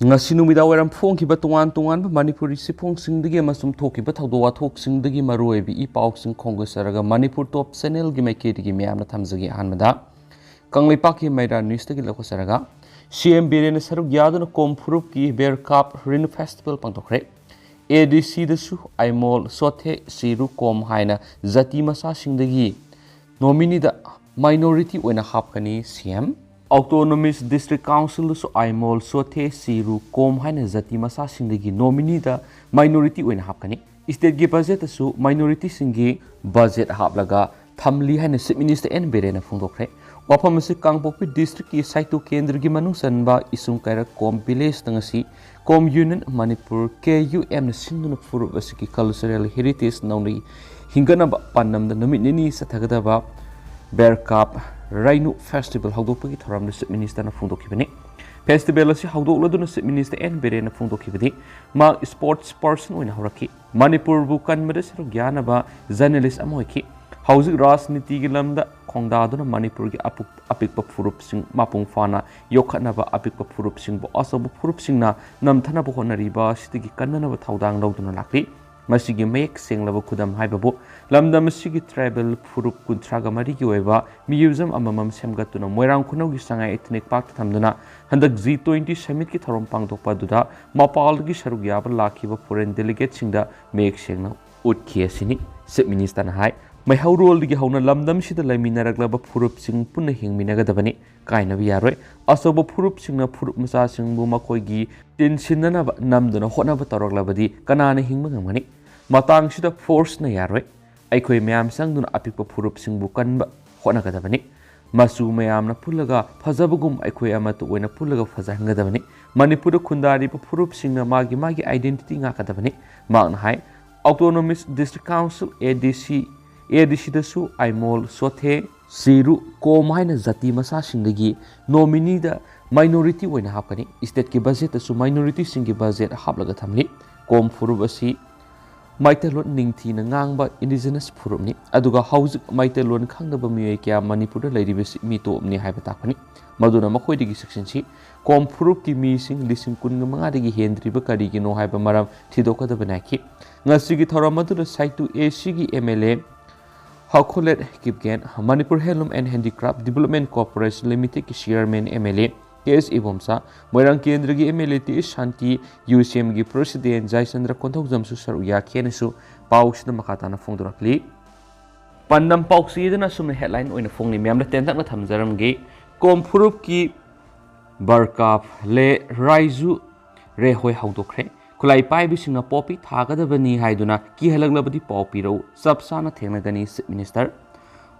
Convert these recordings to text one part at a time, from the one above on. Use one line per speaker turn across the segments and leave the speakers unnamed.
ngasi numida waram phong ki ba tungan Manipuri sipong singdagi amasum thoki ba thawdo wathok singdagi maroi bi I paw sing khonggo saraga Manipur top channel gi maike digi myamna thamjagi hanmada kanglaipak ki maida news tagi lako saraga CM Biren saruk yaduna komfurup ki bear cup rin festival pangtokre ADC dasu aimol sothe siru kom haina zati masa singdagi nominee da minority oina hapkani CM Autonomous District Council so aimol sothe siru kom haina zati masa singdagi nominee da minority oina hapkani state gi budget su minority singi budget haplaga thamli haina chief minister N Biren phongdokre wafam si Kangpokpi district ki saitu kendra gi manung sanba isung kaira kom village tangasi kom union Manipur KUM na sinduna furu basiki cultural heritage nauni hingana ba panam da namit nini sa thagada bear cup Rainu festival hawdokpagi thoram na chief minister na phongdokhibani festival asi hawdokladuna chief minister N Biren na phongdokhibani ma sports person oina hawraki Manipur bu kanmada siru gyanaba journalist amoiki Hauzik Rajniti gi lamda khongdaduna Manipur gi apikpa furup sing mapung fana yokhanaba apikpa furup sing bo asabu furup singna namthana bo honariba sitigi kannana thaudang lawduna lakri masigi mek senglaba khudam haibabu lamdam sigi tribal furup kuntraga mari gi oiba museum amamam semgatuna moirang khunau gi sangai ethnic park thamduna handak G20 summit ki thorom pangdokpa duda mapal gi saruk yaba lakhiba foreign delegate singda mek sengna utkhi asini chief minister na hai mai haurol digi hauna lamdam sida laiminaraglaba furup sing punna hingminagadabani kaina bi yaroi asobo furup singna furup masa singbu makoigi tensinna namduna honaba toroglabadi kanana hingma ngamani matang sida force na yaroi aikoi mayam sangduna apikpa furup singbu kanba honagadabani masu mayamna pullaga phajabagum aikoi amatu oina pullaga phajangadabani Manipur khundari pa furup singna magi identity ngakadabani magna hai Autonomous District Council ADC dasu aimol sothe siru kom haina zati masa singdagi nominee da minority oina hapkani state ki budget dasu minority singi budget haplaga thamli kom furup asi Maitalon ningthi na ngangba indigenous furup ni aduga hauzik Maitalon khangdaba miyoi kya Manipur da lairibesi mi topni haiba takpani maduna makhoi digi section si kom furup ki mi sing lising kun manga digi hendriba kari gi no haiba maram thidokada banaki ngasi gi thoramadu da saitu AC gi MLA Hawkholet Kipgen Manipur Handloom and Handicraft Development Corporation Limited ki chairman MLA KS Ibomsa Moirang Kendra gi MLA ti Shanti UCM gi president Jaisandra Konthaujamsu saruya khenesu pausna makatana phongdorakli pandam pauksi dana sumna headline oina phongni myamda tentak na thamjaram gi komfurup ki barkap le raizu re hoi hawdokre Kulai pai bisingna popi thagadabani haiduna ki halaglabadi popiro sabsana thengnagani chief minister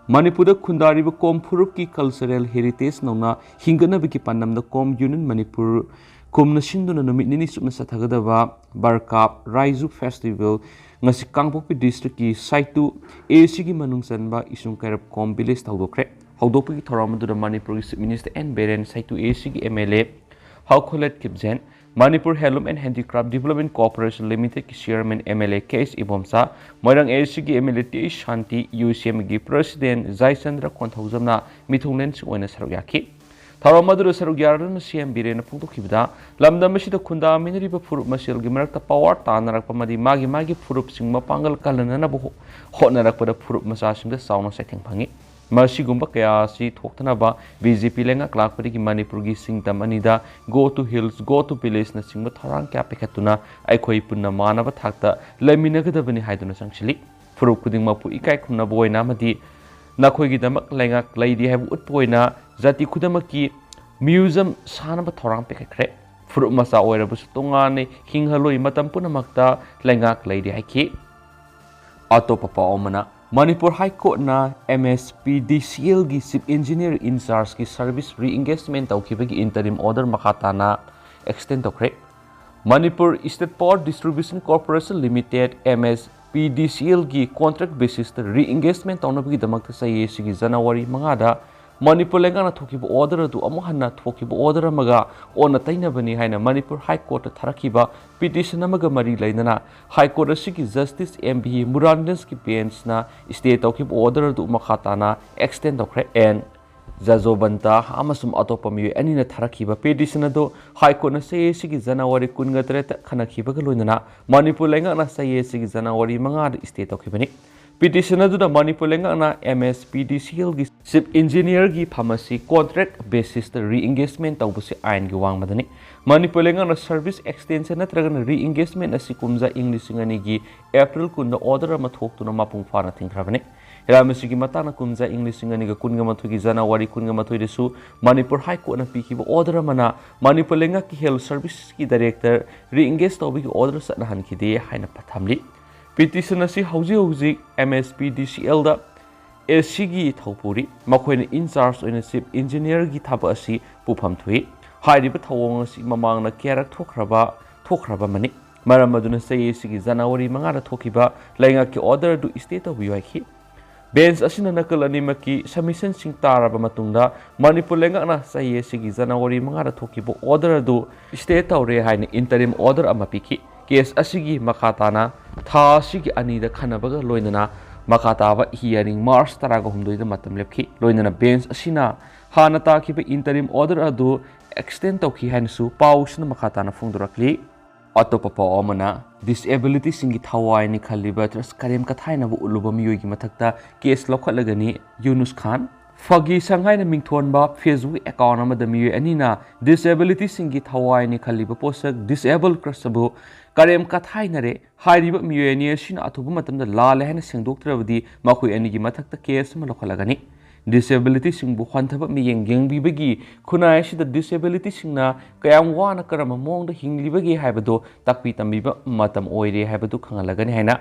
Manipur khundari ba komfurup ki cultural heritage nauna hingana biki panamda kom union Manipur kumna sinduna numit nini sumna sathagadaba barkap raizu festival ngasi Kangpokpi district ki saitu AC gi manung sanba isung kairap kom village thawdokre hawdokpi thoramadu Manipur chief minister N Biren saitu AC gi MLA Hawkholet Kipgen Manipur Handloom and Handicraft Development Corporation Limited ki chairman MLA KS Ibomsa Moirang AC gi MLA T Shanti UCM gi president Jaisandra Konthaujamna mithunglen si oina sarugyaki Tharamadu sarugyarna CM Biren phongdokhibda lamdam sida khunda minriba furup masel gi marakta power tanarakpa madi magi furup singma pangal kalana bu honarakpada furup masa singda sauna setting phangi Masigumba kaya si thoktanaba BJP lenga klakpari ki Manipur gi singtam anida go to hills go to village na singba tharang kya pekhatuna aikhoi punna manaba thakta laiminagadabani haiduna sangchili furup kuding mapu ikai khumna boina madi nakhoi gi damak lenga laidi habu utpoina jati khudamaki museum sanaba tharang pekhakhre furup masa oirabu tongane hinghaloi matam punamakta lenga laidi haiki atopapa omana Manipur High Court na MSPDCL gi Chief Engineer in charge ki service re-engagement tawkhibagi interim order makhatana extend tokre Manipur State Power Distribution Corporation Limited MSPDCL gi contract basis ta re-engagement tawnabagi damakta saye sigi January mangada Manipur lengana thokiba order adu amuhanna thokiba order amaga ona tainabani haina Manipur High Court tharakiba petition amaga mari lainana High Court asigi Justice MB Murandens ki bench na state thokiba order adu makhatana extend tokre and Jajobanta amasum atopa miyo anina tharakiba petition ado High Court na say sigi January 13 khanakhiba ga loinana Manipur lenga na say sigi January 5 state okibani petition adu da Manipur lenga na MSPDCL gi chief engineer gi pharmacy contract basis the re-engagement tawbusi ain gi wang madani Manipur lenga na service extension natraga na re-engagement asi kumja English ngani gi April kun order ma thok tuna mapung fana thingkrabani Ramasigi matana kumja English ngani ga kunga mathugi January kunga mathui desu Manipur High Court na pikiba order mana Manipur lenga ki health service ki director re-engage tawbi ki order sa nahan ki de haina pathamli petition asi hauji MSPDCL da SC gi thawpuri makhoina in charge oina chief engineer gi thaba asi pufam thui hairiba thawong asi mamang na kerak thokraba mani maram aduna sei sigi January 5 ra thokiba lenga ki order du state of UI Bench asina nakal animaki submission sing taraba matungda Manipur lenga na saye sigi January 5 ra thokibo order du state tawre haina interim order ama piki case asigi makhatana tha sigi ani da khanabaga loinana makhataba hearing March 13 da matam lepki loinana bench asina hana ta khiba interim order adu extend tawki haina su pausna makhatana phungdurakli Atopapa omana disability singi Thawai ni khaliba tras karem kathaina bu uluba miyoi gi mathakta case lokhalagani Yunus Khan Phagi sangai na Mingthonba Facebook account amada miyoi anina disability singi Thawai ni khaliba posak disabled krasabu karem kathaina re hairiba miyoi ani sina athubu matamda lal hena sengdoktrabadi makhoi ani gi mathakta case ma lokhalagani disability singbu khwanthaba miyeng yengbibagi khunai sida disability singna kayam wana karama mongda hinglibagi haibado takpi tambiba matam oire haibado khangalagani haina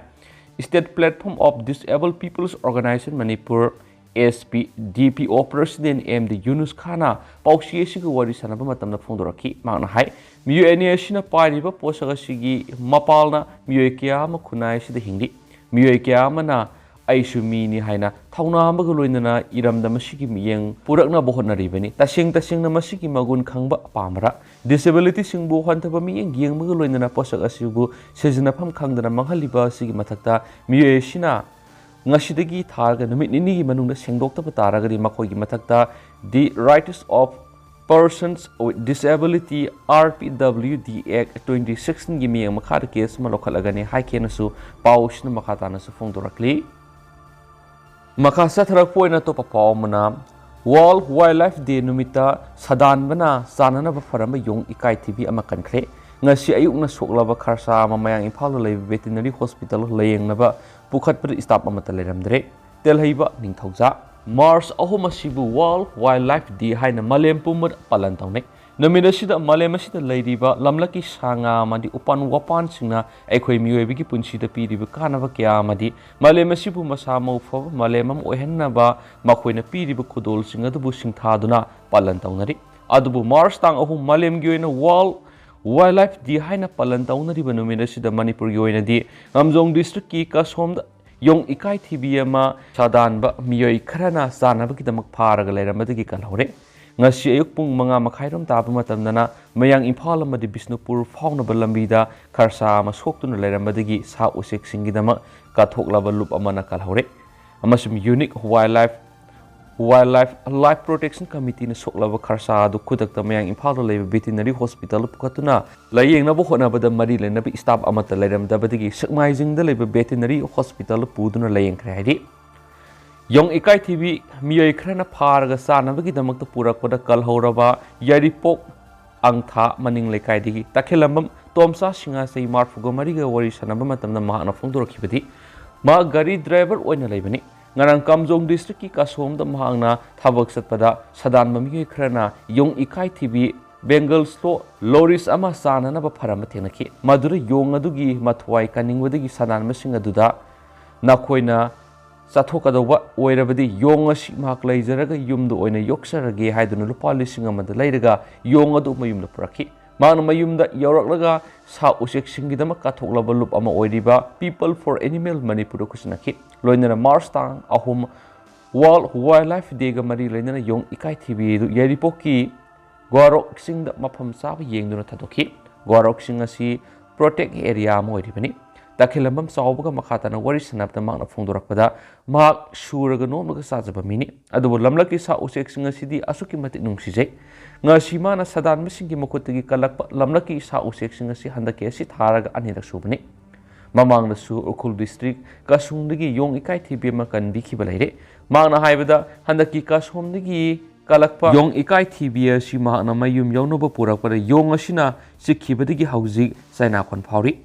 State Platform of Disabled People's Organization Manipur SPDPO President MD Yunus Khana pausi sigi wari sanaba matamna phongdoraki mangna hai miyo ani asina pariba posaga sigi mapalna miyo kya ma khunai sida hingli miyo kya mana Aisumi ni haina thauna ambaga loinana iramda masigi miyeng purakna bohona ribani tasing na masigi magun khangba pamra disability singbu hanthaba miyeng yengmaga loinana posak asibu sejina pham khangdana manghaliba sigi mathakta miyesina ngasidagi tharga numit nini gi manungda sengdoktaba taragari makhoi gi mathakta the rights of persons with disability RPWD Act 2016 gi miyeng makhar case malokhalagani haikenasu paushna makhatana su phongdorakli Makasa tharak poina to papawmana World Wildlife Day numita sadan bana sanana ba farama yong ikai TV ama kankre ngasi ayukna soklaba kharsa mamayang Imphal lei veterinary hospital layengna pukhat par staff amata leramdre telhaiba ningthauja Mars ahoma sibu World Wildlife Day haina malem pumur palan tawnai namina sida malem sida leiriba lamlaki sanga madi upan wapan singna aikhoi miyoibigi punsida piriba kanaba kya madi malem sibu masa maufa malemam ohenna ba makhoina piriba khudol singa du singthaduna palan tawnari adubu Mars tang ahum malem gyoina World Wildlife Day haina palan tawnari ba namina sida Manipur gyoina di Ngamjong district ki kasom yong ikai thibiyama sadan ba miyoi kharana sanaba kidamak pharaga leiramadi kalhore ngasi ayuk pung manga makhairam taba matamdana mayang Imphal amadi Bisnupur faunaba lambida kharsa ama soktuna leiramadi sa usek singidama kathoklaba loop amana kalhore amasum unique wildlife life protection committee na soklaba kharsa adu khudakta mayang Imphal leiba veterinary hospital pukatuna layengna bo khonabada mari lenabi staff amata leiramdabadi sakmaijing da leiba veterinary hospital puduna layengkhre haidi Yong ikai TV miyoi khrana pharga sanabagi damakta purakpada kalhoraba yaripok angtha maning lekai digi takhelambam tomsa singa sei marfugo mariga wari sanaba matamna mahana phongdorakhibadi ma gari driver oina leibani ngarang Kamjong district ki kasomda mahangna thabak satpada sadan miyoi khrana yong ikai TV Bengal slow loris ama sanana ba pharama thenaki madura yong adugi mathwai kaningwadagi sanan masing aduda nakhoina Sathokadova oirabadi yong asi mak leijaraga yumdu oina yoksarage haiduna lupa lising amada leiraga yong adu mayumda purakhi mana mayumda yawraklaga sa usek singidama kathoklaba lup ama oiriba People for Animal Manipur kusinaki loinana Mars tang ahum World Wildlife Day ga mari loinana yong ikai thibi du yaripoki gorok singda mafam saba yengduna thadokhi gorok sing asi protect area ma oiribani Takhilamam Saubaga Makatana Warisanap the Mount of Fondorakpada, Mark Shuraga Nomaga Sazabamini, Adobo Lamlaki Sa Usexing a city Asuki Matinungsije, Nashimana Sadan Missingi Mokotigi Kalak Lamlaki Sa Usexing a si Handakesi Taraga Anida Subani. Mamang the Su Okul district, Kasundigi Yong Ikai Tibima can be Kibalade, Mana Haivada, Handaki Kashomdigi, Kalakpa, Yong Ikai Tibia, Shima, and Mayum Yonoba Pura, but a Yong Ashina, Sikibadigi Hausi, Sainakon Pauri.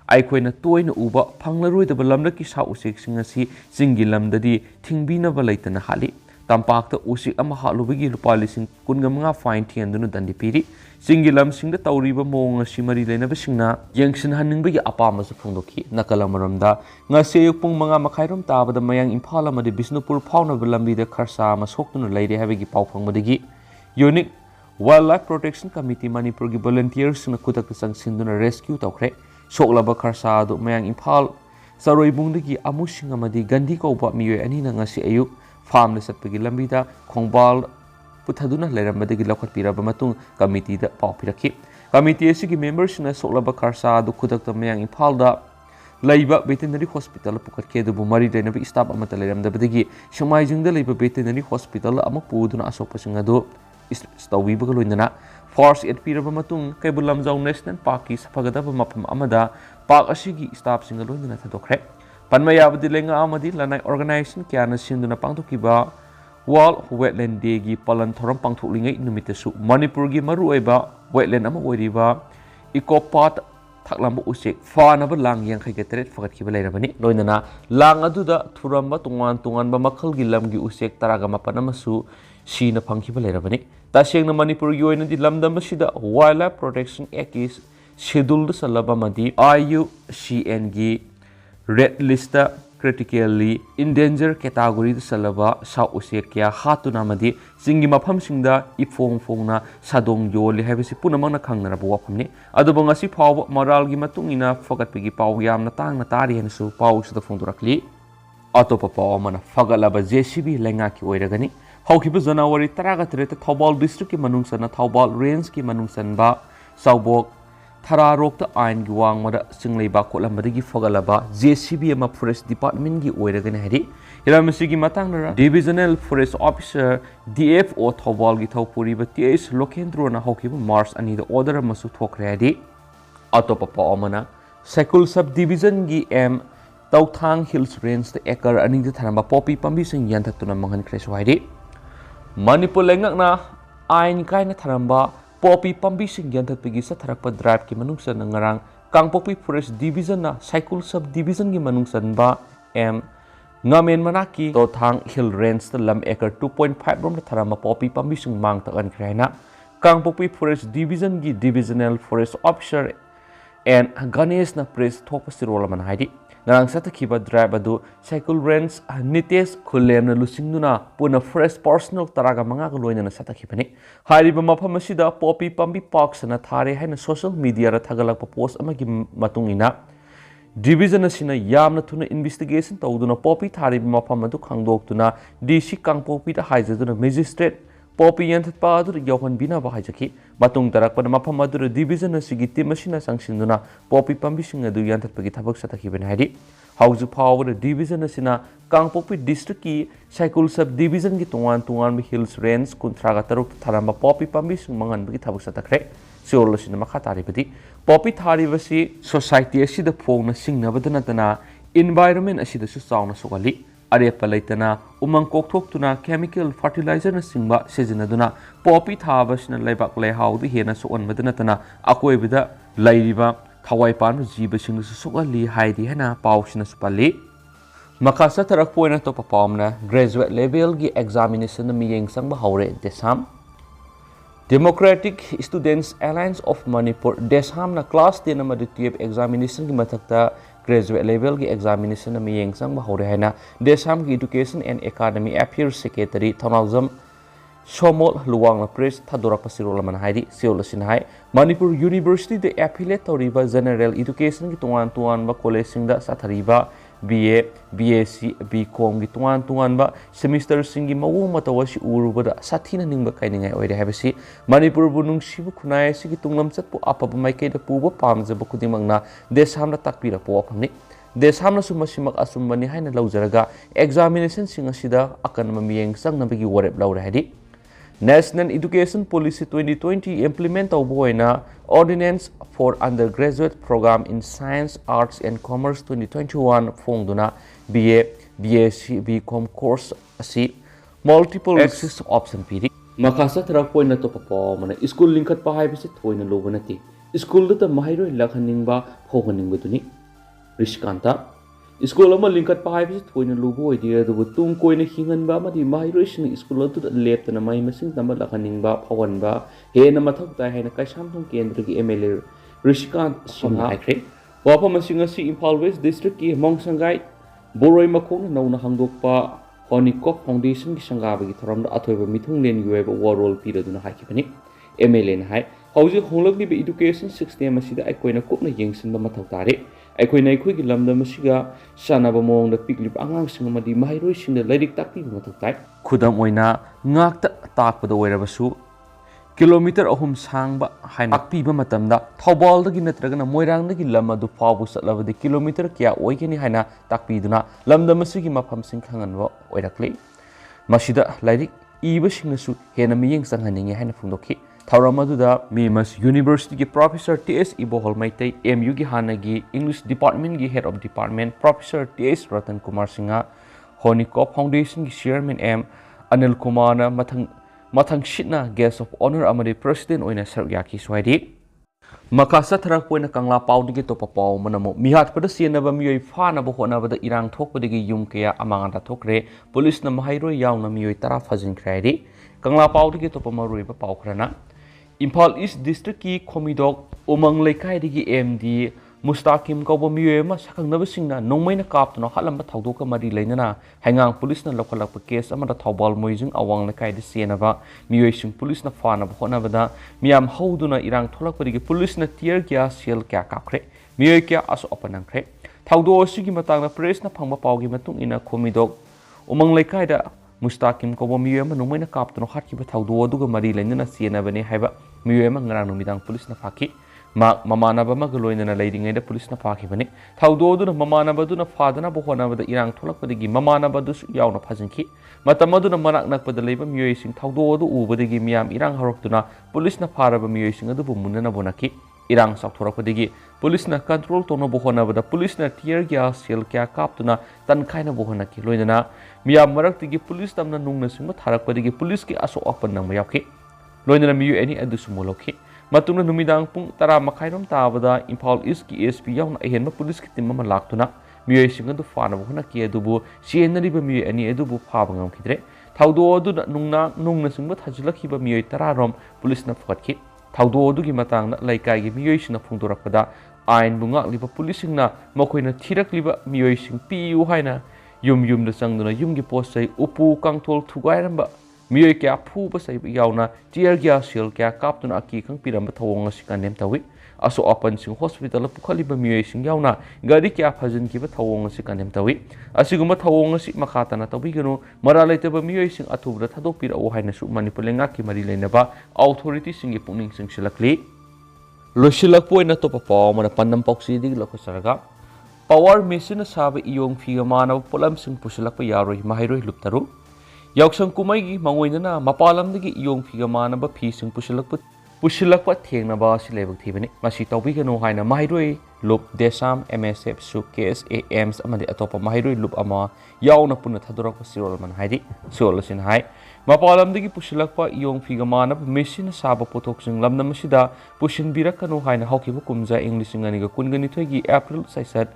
I quena toin uba, Panglaru the Balamaki Sa Usexing a si, Singilam the D, Tingbina Valatana Hali. Tampak the Usik Amahalubigi Palising Kungamanga fine tea and Dundipiri, Singilam sing the Tauriba Mong Shimari Lena Vishina, Yangshin Haningbi Apamas of Fundoki, Nakalamaramda, Nasayupung Manga Makairum Taba, the Mayang Impalama, the Bisnupur Pauna Vilambi, the Karsa, Masokun Lady Havigi Paupang Madigi, Unique Wildlife Protection Committee Manipurgi volunteers in a Kutakasang Sinduna rescue Tokre, Shoklaba Karsa, the Mayang Impal, Saroi Bundigi Amushing Amadi, Gandiko Bami, and Inangasi Ayuk. Farm Sapagi Lambida, Kongbal, Putaduna Leramadi Lakat Pirabamatung, Committee the Popiraki. Committee Siki members in a Solaba Karsa, the Kudak Mayang Impalda, Laiba Veterinary Hospital, Pukake, the Bumari, the Navi Stab Amatalam, the Bedigi, Shamizing the Labor Veterinary Hospital, Amapuduna Asopasingado, Stawibagalundana, Force at Pirabamatung, Kabulam Zone National Parkis, Pagadaba Mapam Amada, Park Ashigi, Stab Singalundana Tadokre. Panmayabadi Lenga Amadi, Lanai organization, Kiana Sinduna Pangtokiba, Wall Wetland Degi, Palan Thoram Pangtulinga Numitasu, Manipurgi Marueba, Wetland Amawadiba, Ecopat, Taklambo Usik, Farnaba Lang Yang Hagaret for Kibalabani, Loinana, Lang Aduda, Turamba Tungan Bamakal Gilamgi Usik, Taragama Panamasu, Shina Pankibalabani, Tashing the Manipur Yoin and the Lamda Mashida, Wildlife Protection Ekis, Scheduled Salabamadi, IUCNG. Red Lista critically endangered category the Salaba, South Osekia, Hatunamadi, Singi Mapam Singda, Ifong Fona, Sadong Yoli, have a Sipunamana Kangana Wapamni, Adobangasi Pow, Moral Gimatungina, Fogat Pigi Pow Yam Natang Natari and so Pows the Fondurakli, Autopapa Mana Fagalaba JCB Langaki Oiragani, Hokibuzana Wari Taragatrete, Tawbal District Manungsana, Tawbal Rainski Manungsanba, Saubok. Thararok the Ain Guang Mada Singley Bakola Madigi Fogalaba, JCB Forest Department Gi Oregon Hedi, Hilamasigi Matangara, Divisional Forest Officer, DFO Tawal Gitopuri, but TS Lokendrona Hoki Mars and the order Masu Tok ready. Autopapa Omana, Sekul Subdivision Gi M, Tautang Hills Range the Ekar and the Taramba Poppy Pambising Yantatuna Mangan Kreswadi, Manipulengana, Ain Kaina Taramba. Poppy Pambising Yantat Pigisa Tarakpa Drive Ki Manungsan Nangarang, Kang Poppy Forest Division na Cycle Subdivision Ki Manungsan ba M Ngamen Manaki Totang Hill Range the Lam Acre 2.5 Rom Tarama Poppy Pambising Mang Takan Krena, Kang Poppy Forest Division Gi Divisional Forest Officer and Ganesh na Press Topasirola Haidi. Narang Satakiba Drive Adu Cycle Range Nites Kulem na Lusingduna Puna Fresh Personal Taraga Mga Galoina na Satakipani. Hariba Mapamasida Poppy Pambi Parks na Thare Haina social media at Tagalakpa post amagi matungina. Division na sina yam na tuna investigation tawduna Poppy Thariba Mapamadu Kangdok tuna DC Kang Poppy ta Haizaduna Magistrate Poppy Yantat Padu Yohan Bina Bahajaki, Batung Tarakpa Mapamadu Division na Sigiti Machina Sangsinduna, Poppy Pambishing Adu Yantat Pagitabak Satakiban Hadi, House of Power Division na sina Kang Poppy District Ki, Cycle Subdivision Gitungan Hills Range, Kuntragataruk Taramba Poppy Pambishing Mangan Pagitabak Satakre, Solo Cinema Kataripati, Poppy Tarivasi, Society Asi the Pong na Sing Navadanatana, Environment Asi the Susana Sokali. Arepa laitana umang kokthok tuna chemical fertilizer na singba sezinaduna poppy thabasna laibak lehau di hena soon madanatana akoibida lairiba thawai pan jiba sing sukali haidi hena pausna supali makasa tarak poina to papamna graduate level gi examination na miyeng sang bahore desam Democratic Students Alliance of Manipur Desam na class 10 na 12 examination gi mathakta graduate level ki examination na miyeng sang bahore haina Desam ki Education and Academy Affairs Secretary Thonalzam Somol Luwang na press Thadorak Pasirol man haidi Seoul Sinhai Manipur University the affiliate Toriba General Education ki tuan ba college singda sathariba BA, BSc, BCom ki tuan ba semester singi mawu matawasi urubada sathina ningba kainingai oire habasi Manipur bunung sibu khunai sigi tunglam chatpu apaba maike da puba pamjaba khudimangna Desam na takpira po apamni देशामनसु मसिमक असुम्बनि हाइना लौजरगा examination सिंग असिदा अकनम मियेंग संगनबगी वरेप लौरे हाइदि National Education Policy 2020 implement tawboina Ordinance for Undergraduate Program in Science, Arts and Commerce 2021 fongduna BA, BSc, BCom course asi multiple access option piri makasa thara poina to papa mana school linkat pa haibase thoina lobanati school da mahairo lakhaningba hoganinguduni riskanta School ama linkat pa haibase thoina lubo idea do tung koina hinganba amadi mahairoising school atu leptana mai masing tamba lakhaningba phawanba hena mathok ta hena kaisam thong kendra ki MLA Rishikant Sinha haikre wapam masing asi Imphal West District ki Mongsangai Boroi makhong nauna hangdokpa Honikop Foundation ki sangaba ki thoramda athoiba mithung len yueba warol piraduna haikipani MLA na hai hauji honglakni be education system asida aikoina kopna yengsinba mathok tare aikoina aikoi lamdam asiga sanaba mong da piklip angang sing amadi mahairoi sing da lairik takpi mathok tai khudam oina ngakta takpada oirabasu kilometer ahum sangba haina takpiba matamda thawbal dagi natragana moirang dagi lam adu phabu satlabadi kilometer kya oigeni haina takpiduna lamdam asigi mafam sing khanganwa oirakle masida lairik iba singnasu hena miyeng sanghaninge haina phungdokhi Thawramaduda Mimas University ki Professor T.S. Ibohol Maitai MU ki Hanagi English Department ki Head of Department Professor T.S. Ratan Kumar Singha Honikop Foundation ki Chairman M. Anil Kumar na mathang shitna Guest of Honor amadi President oina Sargyaki Swadi Makasa tharak poina kangla paudi ki topa pau manamo mihat pada sianaba miyoi fana bo hona bada irang thokpadagi yum kaya amanganda thokre police na mahairo yauna miyoi tara fazin kraidi kangla paudi ki topa marui ba paukrana Imphal East District ki Khomidok Umang Leikai digi MD Mustakim Kauba Miyema Sakangnaba Singna Nongmaina Kaptuna Halamba Thawdoka Mari Lainana Hangang Police na Lokalakpa case amada Thawbal Moijing Awang Leikai di Sienaba Miyoi Sing Police na Fana Honabada Miyam Hauduna Irang Tholakpa digi Police na Tier Kya Siel Kya Kakre Miyoi Kya Aso Opanangkre Thawdo Sigi Matang na Press na Pangba Paugi Matung ina Khomidok Umang Leikai da Mustakim Kauba Miyema Nongmaina Kaptuna Hatkiba Thawdo Duga Mari Lainana Sienaba haiba Miyema ngarang numidang police na faki mamanaba magaloina leidingai da police na faki bani thawdo du na mamanaba du na fadana bo hona bada irang tholakpadagi mamanaba du yauna phajinki matamadu na manak nakpada leiba miyoi sing thawdo du ubadagi miyam irang haroktuna police na faraba miyoi sing adu bumunna bonaki irang sakthorakpadagi police na control tono bo hona bada police na tear gas sel kya kaptuna tankhaina bo hona ki loinana miyam maraktigi police tamna nungna singma tharakpadagi police ki aso open nang mayapki Loinana miyu any adusumoloki. Matuna numidang pung tara makainom tabada Imphal East ki ASP yauna ahenma police ki timma laktuna miyu singa du fana bhuna ki adubu sienari ba miyu any adubu phabangam khidre thawdo adu nungna singba thajlakhi ba miyu tara rom police na photki thawdo adu gi matang na laikai gi miyu sina phungdorakpada ain bunga liba police singna makoina thirak liba miyu sing piu haina yum da sangduna yum gi postai upu kangthol thugairamba Miyoi kya phu ba sai yauna tear gas sel kya kaptuna aki khang piramba thawong asika nem tawi aso open sing hospital pukhali ba miyoi sing yauna gari kya phajin ki ba thawong asika nem tawi asiguma thawong asi makhata na tawi gano mara laita ba miyoi sing athubra thadok pira o haina su manipulenga ki mari leina ba authority sing gi pungning sing silakli losilak poina to pa mana pandam poksi dig lokosaraga power machine saba iyong figa mana polam sing pusilak pa yaroi mahairoi luptaru Yaksang kumai mangoina mapalamdagi iyong figamanaba pising pusilakpa thengnaba silebak thibani masi tawbigano haina mahairoi loop desam MSF su KSA AMS amadi atopa mahairoi loop ama yauna punna thadorakpa sirol man haidi solasin hai mapalamdagi pusilakpa iyong figamanaba machine saba potoksing lamnamasida pusinbirakano haina haukiba kumja English nganiga kungani thoigi April saisat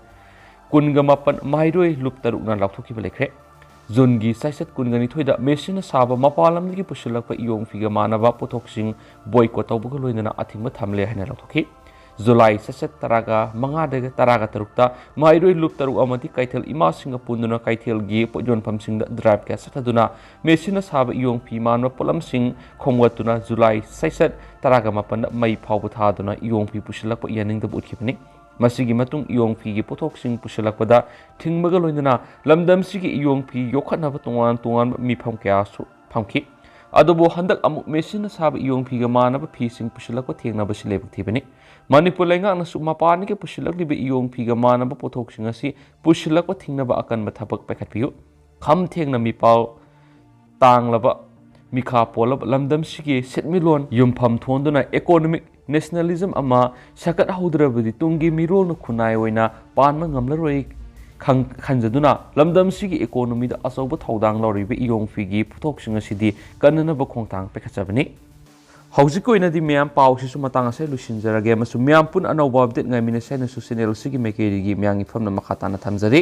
kungamapan mahairoi loop tarukna lakthokiba lekre Zungi saisat kungani thoida machine saba mapalamdagi pusilakpa iyong figa manaba potoksing boycott tawbuga loinana athingba thamle haina lakthoki July saisat taraga mangadaga taraga tarukta mairoi loop taruk amati kaithel ima singa punduna kaithel gi pojon phamsingda drive ka sathaduna machine saba iyong fi manba polam sing khomgatuna July saisat taraga mapan mai phawbu thaduna iyong fi pusilakpa yaningda butkibani Masigi matung iyong fi gi pothok sing pusilakpada thingmaga loinana lamdam sigi iyong fi yokhatnaba tungan mi pham kya su phamki अदुबो हंदक अमुक machine साब इयोंग फिगा मानब फीसिंग पुशिलक थेंगनबसि लेबक थीबनि मणिपुर लेंगाकनसु मपानगे पुशिलकलिबे इयोंग फिगा मानब पोथोकसिंग असि पुशिलक थिंगनब अकनब थबक पैखतपियु खम थेंगना मिपाव तांगलब Milkha पोलब लमदमसिगे सेटमिलोन युमफम थोंदुना economic nationalism अमा सकत हौद्रबदि तुंगी मिरोल खुनाय ओइना पानम ngamlaroi खंजदुना लमदमसिगे इकोनॉमीदा अचौब थौदांग लौरिबे इयोंग फिगी पुथोकसिंग असिदि कन्ननब खोंथांग पैखचबनि हौजिक ओइनादि ma'am पाउसिसु Matang असे लुसिनजरगे मसु म्याम पुन अनौबा अपडेट ngai मिने सेनसु चैनल सिगी मेकेरिगी म्यांगी फमना मखाताना थमजरी